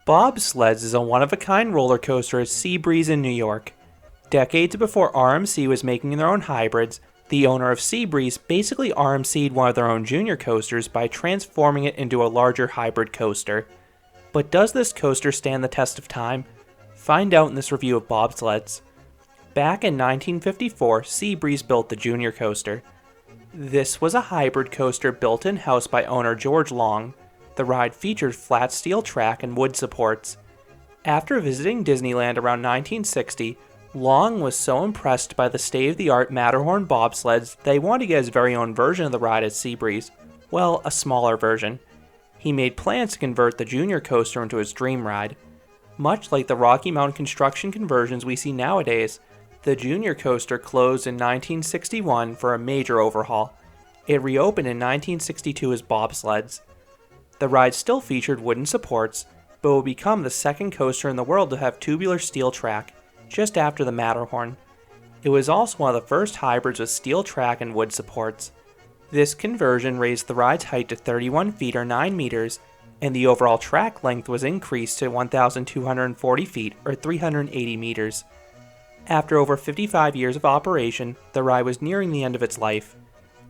Bobsleds is a one-of-a-kind roller coaster at Seabreeze in New York. Decades before RMC was making their own hybrids, the owner of Seabreeze basically RMC'd one of their own junior coasters by transforming it into a larger hybrid coaster. But does this coaster stand the test of time? Find out in this review of Bobsleds. Back in 1954, Seabreeze built the junior coaster. This was a hybrid coaster built in-house by owner George Long. The ride featured flat steel track and wood supports. After visiting Disneyland around 1960, Long was so impressed by the state-of-the-art Matterhorn bobsleds that he wanted to get his very own version of the ride at Seabreeze. Well, a smaller version. He made plans to convert the junior coaster into his dream ride. Much like the Rocky Mountain construction conversions we see nowadays, the junior coaster closed in 1961 for a major overhaul. It reopened in 1962 as Bobsleds. The ride still featured wooden supports, but would become the second coaster in the world to have tubular steel track, just after the Matterhorn. It was also one of the first hybrids with steel track and wood supports. This conversion raised the ride's height to 31 feet or 9 meters, and the overall track length was increased to 1,240 feet or 380 meters. After over 55 years of operation, the ride was nearing the end of its life.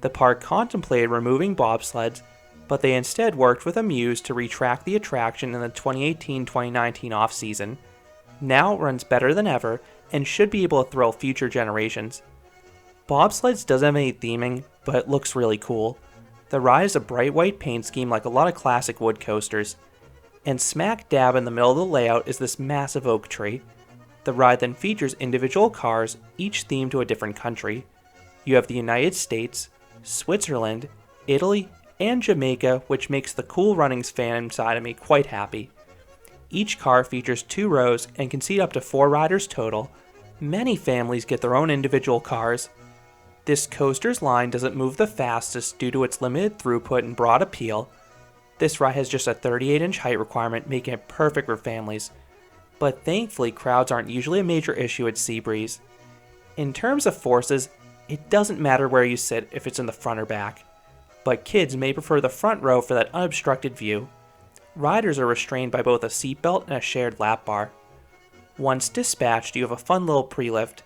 The park contemplated removing bobsleds, but they instead worked with Amuse to retract the attraction in the 2018-2019 off-season. Now it runs better than ever and should be able to thrill future generations. Bobsleds doesn't have any theming, but it looks really cool. The ride is a bright white paint scheme like a lot of classic wood coasters. And smack dab in the middle of the layout is this massive oak tree. The ride then features individual cars, each themed to a different country. You have the United States, Switzerland, Italy, and Jamaica, which makes the Cool Runnings fan inside of me quite happy. Each car features 2 rows and can seat up to 4 riders total. Many families get their own individual cars. This coaster's line doesn't move the fastest due to its limited throughput and broad appeal. This ride has just a 38-inch height requirement, making it perfect for families. But thankfully, crowds aren't usually a major issue at Seabreeze. In terms of forces, it doesn't matter where you sit if it's in the front or back. But kids may prefer the front row for that unobstructed view. Riders are restrained by both a seatbelt and a shared lap bar. Once dispatched, you have a fun little prelift.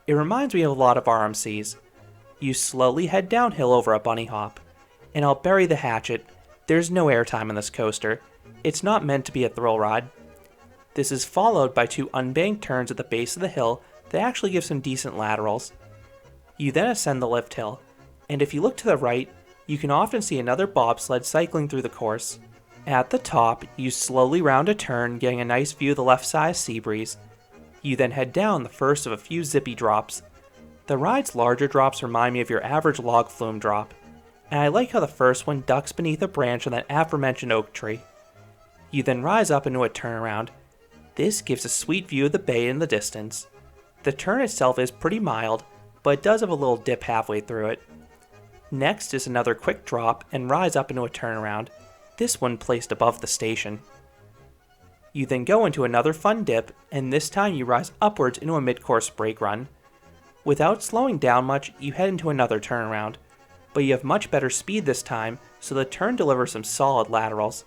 It reminds me of a lot of RMCs. You slowly head downhill over a bunny hop. And I'll bury the hatchet, there's no airtime in this coaster. It's not meant to be a thrill ride. This is followed by 2 unbanked turns at the base of the hill that actually give some decent laterals. You then ascend the lift hill, and if you look to the right, you can often see another bobsled cycling through the course. At the top, you slowly round a turn, getting a nice view of the left side of Seabreeze. You then head down the first of a few zippy drops. The ride's larger drops remind me of your average log flume drop, and I like how the first one ducks beneath a branch on that aforementioned oak tree. You then rise up into a turnaround. This gives a sweet view of the bay in the distance. The turn itself is pretty mild, but it does have a little dip halfway through it. Next is another quick drop and rise up into a turnaround, this one placed above the station. You then go into another fun dip, and this time you rise upwards into a mid-course brake run. Without slowing down much, you head into another turnaround, but you have much better speed this time, so the turn delivers some solid laterals.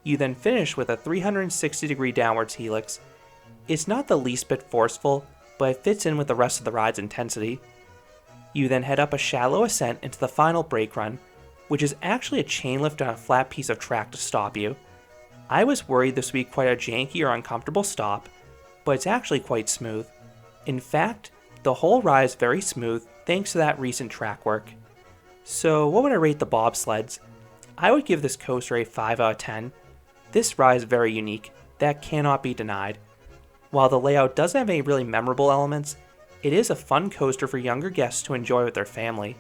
You then finish with a 360-degree downwards helix. It's not the least bit forceful, but it fits in with the rest of the ride's intensity. You then head up a shallow ascent into the final brake run, which is actually a chain lift on a flat piece of track to stop you. I was worried this would be quite a janky or uncomfortable stop, but it's actually quite smooth. In fact, the whole ride is very smooth thanks to that recent track work. So what would I rate the bobsleds? I would give this coaster a 5 out of 10. This ride is very unique, that cannot be denied. While the layout doesn't have any really memorable elements, it is a fun coaster for younger guests to enjoy with their family.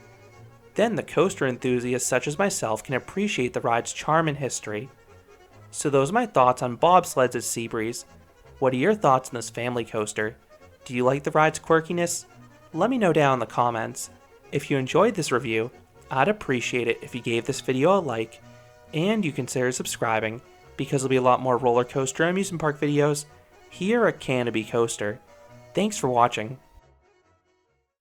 Then the coaster enthusiasts such as myself can appreciate the ride's charm and history. So those are my thoughts on bobsleds at Seabreeze. What are your thoughts on this family coaster? Do you like the ride's quirkiness? Let me know down in the comments. If you enjoyed this review, I'd appreciate it if you gave this video a like, and you consider subscribing, because there'll be a lot more roller coaster and amusement park videos here at Canopy Coaster. Thanks for watching.